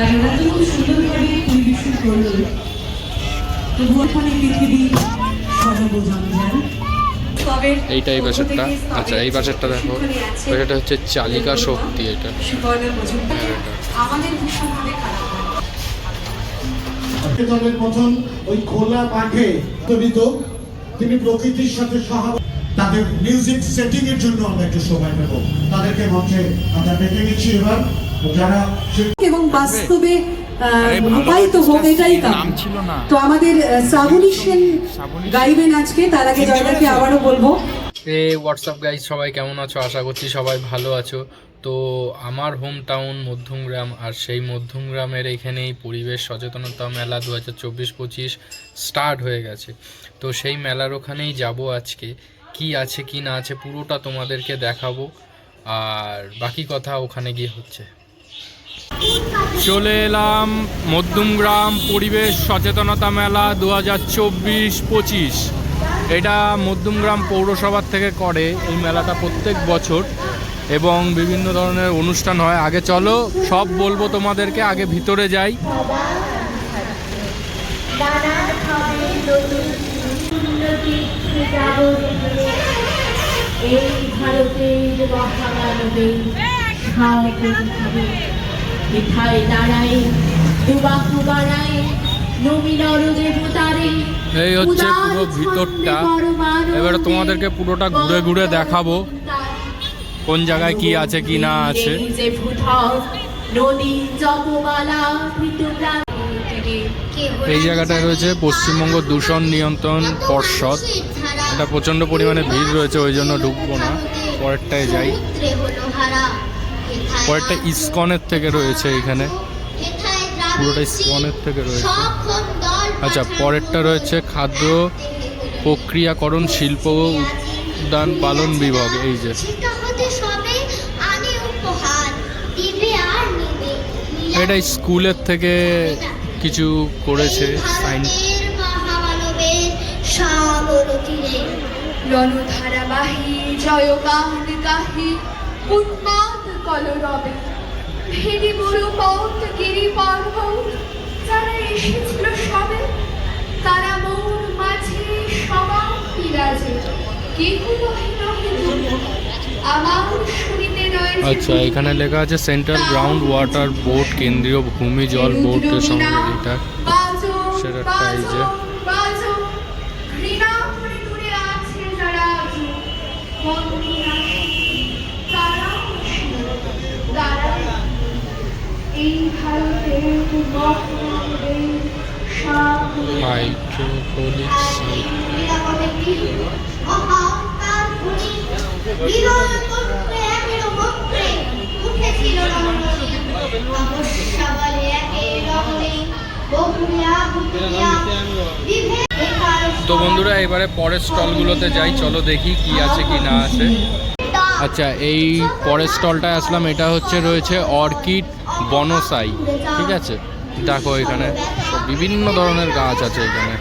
আর ওরা তো খুব সুন্দরভাবে পরিবেশন করলো। তবু ওখানে পৃথিবী সর্বজনজান। এইটা এই বাসেরটা। আচ্ছা এই বাসেরটা দেখো, এটা হচ্ছে চালিকা শক্তি। এটা আমাদের ভীষণভাবে খারাপ দলের প্রথম ওই খোলা মাঠে তিনি প্রকৃতির সাথে তাদের মিউজিক সেটিং এর জন্য আমরা একটু সময় নেব। তাদেরকে মঞ্চে আমরা ডেকে নিচ্ছি এবার, যারা এবং বাস্তবে রূপায়িত হোক এটাই কাম। তো আমাদের শ্রাবণী সেন গাইবেন আজকে। তার আগে জয়দাকে আবারও বলবো, হোয়াটসঅ্যাপ গাইজ, সবাই কেমন আছো? আশা করছি সবাই ভালো আছো। তো আমার হোম টাউন মধ্যমগ্রাম, আর সেই মধ্যমগ্রামের এখানেই পরিবেশ সচেতনতা মেলা 2024-25 স্টার্ট হয়ে গেছে। তো সেই মেলার ওখানেই যাব আজকে। কি আছে কি না আছে পুরোটা তোমাদেরকে দেখাবো, আর বাকি কথা ওখানে গিয়ে হচ্ছে। চলে এলাম মধ্যমগ্রাম পরিবেশ সচেতনতা মেলা 2024-25। এটা মধ্যমগ্রাম পৌরসভার থেকে করে এই মেলাটা প্রত্যেক বছর, এবং বিভিন্ন ধরনের অনুষ্ঠান হয়। আগে চলো সব বলবো তোমাদেরকে, আগে ভিতরে যাই। এই হচ্ছে পুরো ভিতরটা। এবারে তোমাদেরকে পুরোটা ঘুরে ঘুরে দেখাবো কোন জায়গায় কি আছে কি না আছে। এই জায়গাটায় রয়েছে পশ্চিমবঙ্গ দূষণ নিয়ন্ত্রণ পর্ষদ। এটা প্রচণ্ড পরিমাণে ভিড় রয়েছে, ওই জন্য ঢুকবো না, পরেরটায় যাই। পরেরটা ইসকনের থেকে রয়েছে, এখানে পুরোটা ইসকনের থেকে রয়েছে। আচ্ছা, পরেরটা রয়েছে খাদ্য প্রক্রিয়াকরণ শিল্প উদ্যান পালন বিভাগ। এই যে এটা স্কুলের থেকে কিছু করেছে সাইন। রণধারাবাহী জয়গান গাহি উন্মাদ কলরবে ভেরি বুড়ো পথ গিরি পর্বত যারা এসেছিল সবে, তারা মোর মাঝে সবার বিরাজে। কেহ নহে নহে আমার শুনিতে রয়েছে। আচ্ছা, এখানে লেখা আছে সেন্ট্রাল গ্রাউন্ড ওয়াটার বোর্ড, কেন্দ্রীয় ভূমি জল বোর্ডের সঙ্গে এটা সেটা। এই যে হাইড্রোপনিক সাইট। তো বন্ধুরা, এবারে পরের স্টলগুলোতে যাই, চলো দেখি কি আছে কি না আছে। আচ্ছা, এই পরের স্টলটায় আসলাম। এটা হচ্ছে রয়েছে অর্কিড বনসাই। ঠিক আছে, দেখো এখানে সব বিভিন্ন ধরনের গাছ আছে এখানে।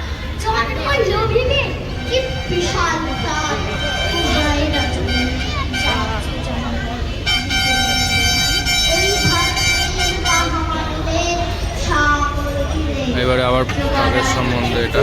এবারে আবার কাগজ সম্বন্ধে এটা।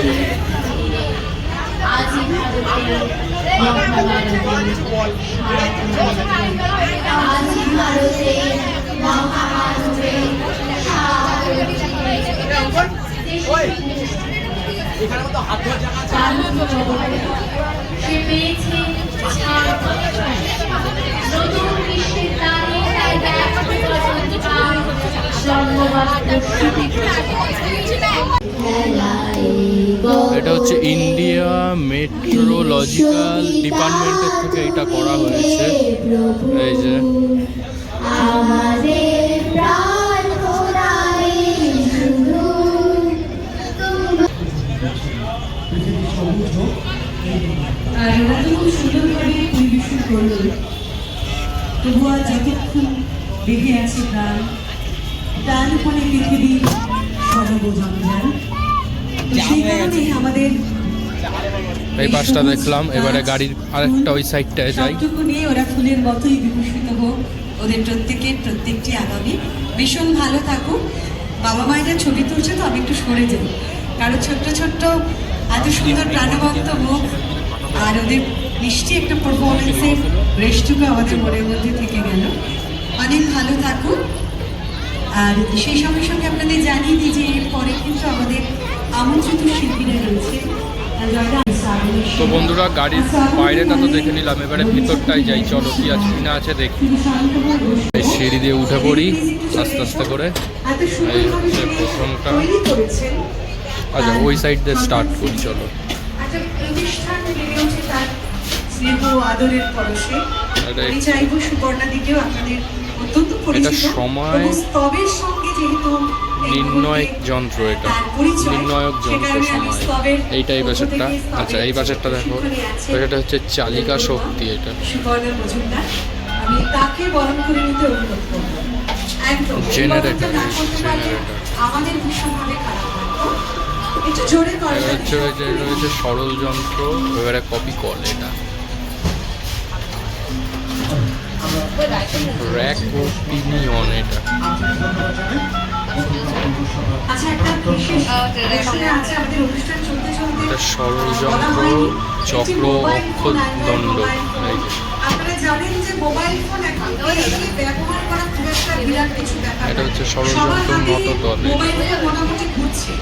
এটা হচ্ছে ইন্ডিয়া মেট্রোলজিক্যাল ডিপার্টমেন্টের থেকে এটা করা হয়েছে। এই যে আর ওরা তো খুব সুন্দরভাবে পরিবেশন করলো। তবু আর যতক্ষণ বেঁধে আছে প্রাণ, প্রাণপণে পৃথিবী সর্বজনজান। সেই কারণে আমাদের এই পাশটা দেখলাম। এবারে গাড়ির আরেকটা ওই সাইডটায় যাই। সবটুকু নিয়ে ওরা ফুলের মতোই বিকশিত হোক। ওদের প্রত্যেকটি আগামী ভীষণ ভালো থাকুক। বাবা মায়েরা ছবি তুলছে তো আমি একটু সরে যাই, কারণ ছোট্ট ছোট্ট এত সুন্দর প্রাণবন্ত মুখ আর ওদের মিষ্টি একটা পারফরমেন্সের রেশটুকু আমাদের মনের মধ্যে থেকে গেল। অনেক ভালো থাকুন। আর সেই সঙ্গে সঙ্গে আপনাদের জানিয়ে দিই যে এরপরে কিন্তু আমাদের আমন্ত্রিত শিল্পীরা রয়েছে। তো বন্ধুরা, গাড়ির বাইরেটা তো দেখে নিলাম, এবারে ভিতরটাই যাই, চলো কি আছে কি না আছে দেখি। এই সিঁড়ি দিয়ে উঠে পড়ি আস্তে আস্তে করে। এই হচ্ছে প্রথমটা। আচ্ছা, ওই সাইড দিয়ে স্টার্ট করি, চলো। একটা প্রতিষ্ঠান বেড়ে ওঠে তার স্নেহ আদরের পরশে। আমি চাইবো সুবর্ণা দিকেও আপনাদের অত্যন্ত পরিচিত সময় এবং স্তবের সঙ্গে যেহেতু নির্ণায়ক যন্ত্র, এটা নির্ণায়ক যন্ত্র সময়। এইটাই পাশেরটা। আচ্ছা, এই পাশেরটা দেখো, এটা হচ্ছে চালিকা শক্তি। এটা সুবর্ণা মজুমদার, আমি তাকে বরণ করে নিতে অনুরোধ করবো। একদম জেনারেটর, আমাদের ভীষণভাবে খারাপ লাগতো। একটু জোরে করা রয়েছে সরল যন্ত্র, এবারে কপি কল। এটা র্যাক ও পিনিয়ন। এটা আচ্ছা, একটা বিশেষ ঘোষণা আছে আমাদের অনুষ্ঠান চলতে চলতে। এটা সরল যন্ত্র, চক্র অক্ষদণ্ড। আপনারা জানেন যে মোবাইল ফোন এখন ব্যবহার করা খুব একটা বিরাট কিছু ব্যাপার। এটা হচ্ছে সরল যন্ত্র মতদল। মোবাইল মোটামুটি ঘুরছে,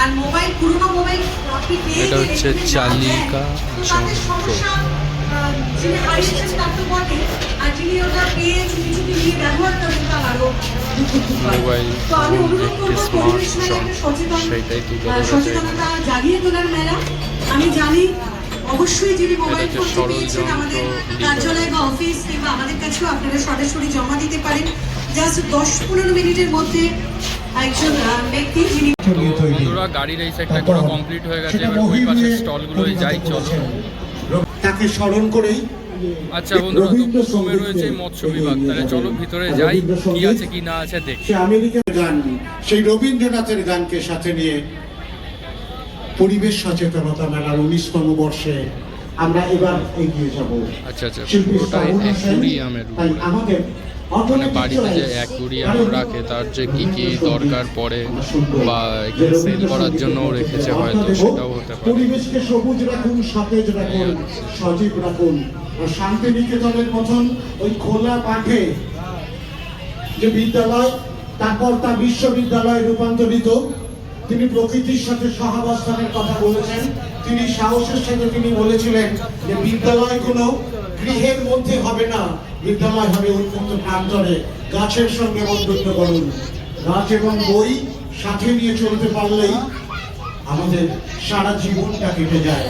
আর মোবাইল পুরনো মোবাইল আপনি পেয়ে এটা হচ্ছে চালিকা যন্ত্র। যিনি হারিয়েছেন তার তো বটে, আর যিনি ওটা পেয়ে চুপি চুপি নিয়ে ব্যবহার করেন তার আরো মোবাইল তো আমি অনুরোধ একটি করবো স্মার্ট পরিবেশ মেলা একটা সেইটাই তুলে ধরেছে। সচেতনতা জাগিয়ে তোলার মেলা। আমি জানি অবশ্যই যিনি মোবাইল এটা হচ্ছে ফোন সরল পেয়েছেন যন্ত্র আমাদের ডিভাইস। কার্যালয় বা অফিস কিংবা আমাদের কাছেও আপনারা সরাসরি জমা দিতে পারেন। জাস্ট 10-15 মিনিটের মধ্যে একজন ব্যক্তি যিনি। তো বন্ধুরা, গাড়ির এই সাইডটা পুরো কমপ্লিট হয়ে গেছে, এবার ওই পাশের স্টলগুলোয় যাই, চলো। তাকে স্মরণ করেই আচ্ছা বন্ধুরা, তো প্রথমে রয়েছে মৎস্য বিভাগ, তাহলে চলো ভিতরে যাই, কি আছে কি না আছে দেখি। সে আমেরিকার গান, সেই রবীন্দ্রনাথের গানকে সাথে নিয়ে পরিবেশ সচেতনতা মেলার 19তম বর্ষে আমরা এবার এগিয়ে যাব। আচ্ছা আচ্ছা, শিল্পী পুরোটাই শ্রাবণ হোসেন, অ্যাকুরিয়ামের তাই আমাদের মানে বাড়িতে যে অ্যাকুরিয়াম রাখে তার যে কি কি দরকার পড়ে বা এখানে সেল করার জন্য রেখেছে হয়তো, সেটাও হতে পারে। পরিবেশকে সবুজ রাখুন, সতেজ রাখুন, সজীব রাখুন। আর শান্তিনিকেতনের মতন ওই খোলা মাঠে যে বিদ্যালয়, তারপর তা বিশ্ববিদ্যালয়ে রূপান্তরিত। তিনি প্রকৃতির সাথে সহাবস্থানের কথা বলেছেন। তিনি সাহসের সাথে তিনি বলেছিলেন যে বিদ্যালয় কোনো গৃহের মধ্যে হবে না, বিদ্যালয় হবে উন্মুক্ত প্রান্তরে। গাছের সঙ্গে বন্ধুত্ব করুন, গাছ এবং বই সাথে নিয়ে চলতে পারলেই আমাদের সারা জীবনটা কেটে যায়।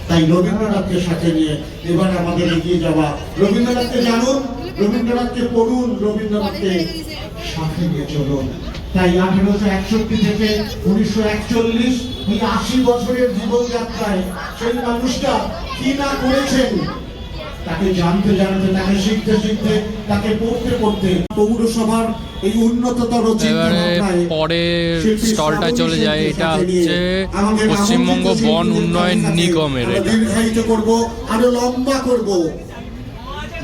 তাই রবীন্দ্রনাথকে সাথে নিয়ে এবার আমাদের এগিয়ে যাওয়া। রবীন্দ্রনাথকে জানুন, রবীন্দ্রনাথকে পড়ুন, রবীন্দ্রনাথকে সাথে নিয়ে চলুন। তাই 1861 থেকে 1941 এই 80 বছরের জীবনযাত্রায় সেই মানুষটা কি না করেছেন, তাকে জানতে জানতে, তাকে শিখতে শিখতে, তাকে পড়তে পড়তে পৌরসভার এই উন্নততর এবারে পরের স্টলটা চলে যায়। এটা হচ্ছে পশ্চিমবঙ্গ বন উন্নয়ন নিগমের। এটা দীর্ঘায়িত করব, আরো লম্বা করব।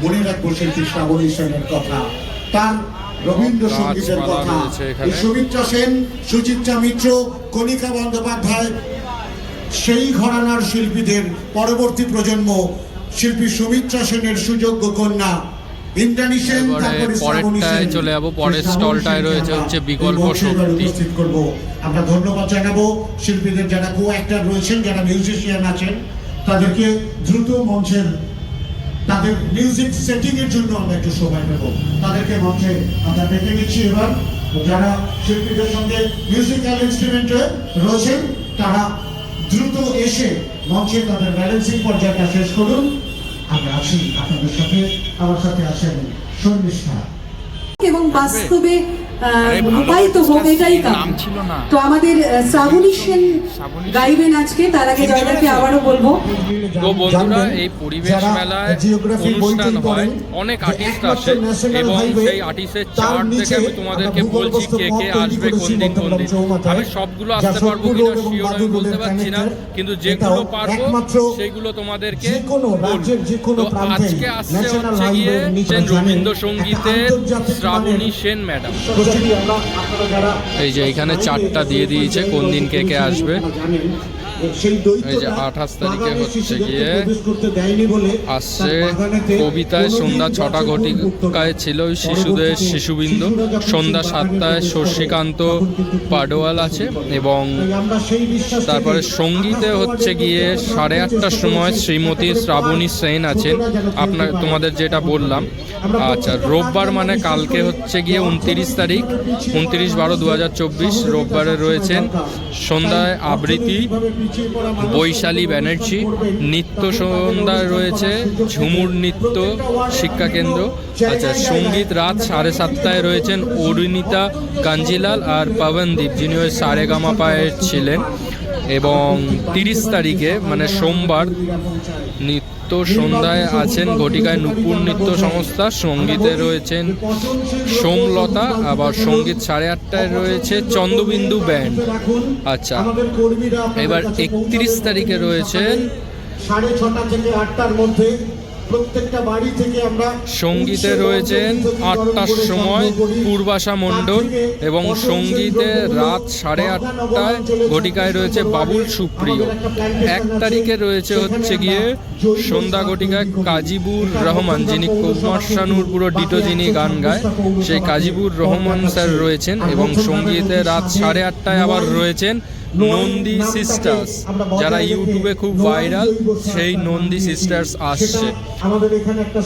মনে রাখবো শিল্পী শ্রাবণ সেনের কথা, তার রবীন্দ্রসঙ্গীতের কথা। সুমিত্রা সেন, সুচিত্রা মিত্র, কণিকা বন্দ্যোপাধ্যায়, সেই ঘরানার শিল্পীদের পরবর্তী প্রজন্ম। শিল্পী সুমিত্রা সেনের সুযোগ্য কন্যা ইন্দ্রাণী সেন, তারপরে পরেরটায় চলে যাবো। পরের স্টলটায় রয়েছে হচ্ছে বিকল্প শক্তি। আমরা ধন্যবাদ জানাবো শিল্পীদের, যারা কো অ্যাক্টর রয়েছেন, যারা মিউজিশিয়ান আছেন, তাদেরকে দ্রুত মঞ্চের তাদের মিউজিক সেটিং এর জন্য আমরা একটু সময় নেব। তাদেরকে মঞ্চে আমরা ডেকে নিচ্ছি এবার। যারা শিল্পীদের সঙ্গে মিউজিক্যাল ইনস্ট্রুমেন্টে রয়েছেন, তারা দ্রুত এসে মঞ্চে তাদের ব্যালেন্সিং পর্যায়টা শেষ করুন। আমরা আছি আপনাদের সাথে, আমার সাথে আছেন শর্মিষ্ঠা। এবং বাস্তবে রূপায়িত হোক এটাই কাম। তো আমাদের শ্রাবণী সেন গাইবেন আজকে। তার আগে জয়দাকে আবারও বলবো, তো বন্ধুরা, এই পরিবেশ মেলায় অনুষ্ঠান হয়, অনেক আর্টিস্ট আসে এবং সেই আর্টিস্টের চার্ট দেখে আমি তোমাদেরকে বলছি কে কে আসবে কোন দিন কোন দিন। আমি সবগুলো আসতে পারবো কিনা শিওর আমি বলতে পারছি না, কিন্তু যেগুলো পারবো সেগুলো তোমাদেরকে বলবো। তো আজকে আসছে হচ্ছে গিয়ে রবীন্দ্রসঙ্গীতের শ্রাবণী সেন ম্যাডাম। বিশ্বাসী আমরা, আপনারা যারা এই যে এখানে চারটা দিয়ে দিয়েছে কোন দিন কে কে আসবে। জানেন সেই দৈত্যটা এই যে 28 তারিখে বাগানে হচ্ছে শিশুদেরকে গিয়ে প্রবেশ করতে দেয়নি বলে আসছে তার বাগানেতে কবিতায় কোনোদিন সন্ধ্যা 6টা গাছে ফল উঠতো না। ঘটিকায় ছিল ওই শিশুদের পরবর্তীতে শিশুবৃন্দ, শিশুরা যখন সন্ধ্যা সেই 7টায় বাগানে শশীকান্ত তখন কিন্তু ফুল পাডোয়াল আছে এবং তাই আমরা সেই বিশ্বাস থেকে তারপরে সঙ্গীতে হচ্ছে গিয়ে 8:30টার সময় শ্রীমতী শ্রাবণী সেন আছেন। আপনার তোমাদের যেটা বললাম, আচ্ছা রোববার মানে কালকে হচ্ছে গিয়ে 29 তারিখ, 29/12/2024 রোববারে রয়েছেন সন্ধ্যায় আবৃত্তি বৈশালী ব্যানার্জি, নিত্য সন্ধ্যায় রয়েছে ঝুমুর নৃত্য শিক্ষা কেন্দ্র। আচ্ছা সঙ্গীত রাত 7:30টায় রয়েছেন অরুণিতা কাঞ্জিলাল আর পবনদীপ, যিনি ওই সারেগামাপায়ের ছিলেন। এবং 30 তারিখে মানে সোমবার নিত্য সন্ধ্যায় আছেন ঘটিকায় নূপুর নৃত্য সংস্থা, সঙ্গীতে রয়েছেন সোমলতা, আবার সঙ্গীত 8:30টায় রয়েছে চন্দ্রবিন্দু ব্যান্ড। আচ্ছা এবার 31 তারিখে রয়েছেন 6:30 থেকে 8টার মধ্যে প্রত্যেকটা বাড়ি থেকে আমরা সঙ্গীতে রয়েছেন 8টার সময় পূর্বাশা মণ্ডল এবং সঙ্গীতে রাত 8:30টায় ঘটিকায় রয়েছে বাবুল সুপ্রিয়। 1 তারিখে রয়েছে হচ্ছে গিয়ে সন্ধ্যা ঘটিকায় কাজীবুর রহমান, যিনি কুমার শানুর পুরো ডিটো যিনি গান গায়, সেই কাজীবুর রহমান স্যার রয়েছেন। এবং সঙ্গীতে রাত 8:30টায় আবার রয়েছেন নন্দী সিস্টার্স, যারা ইউটিউবে খুব ভাইরাল, সেই নন্দী সিস্টার্স আসছে। আমাদের এখানে একটা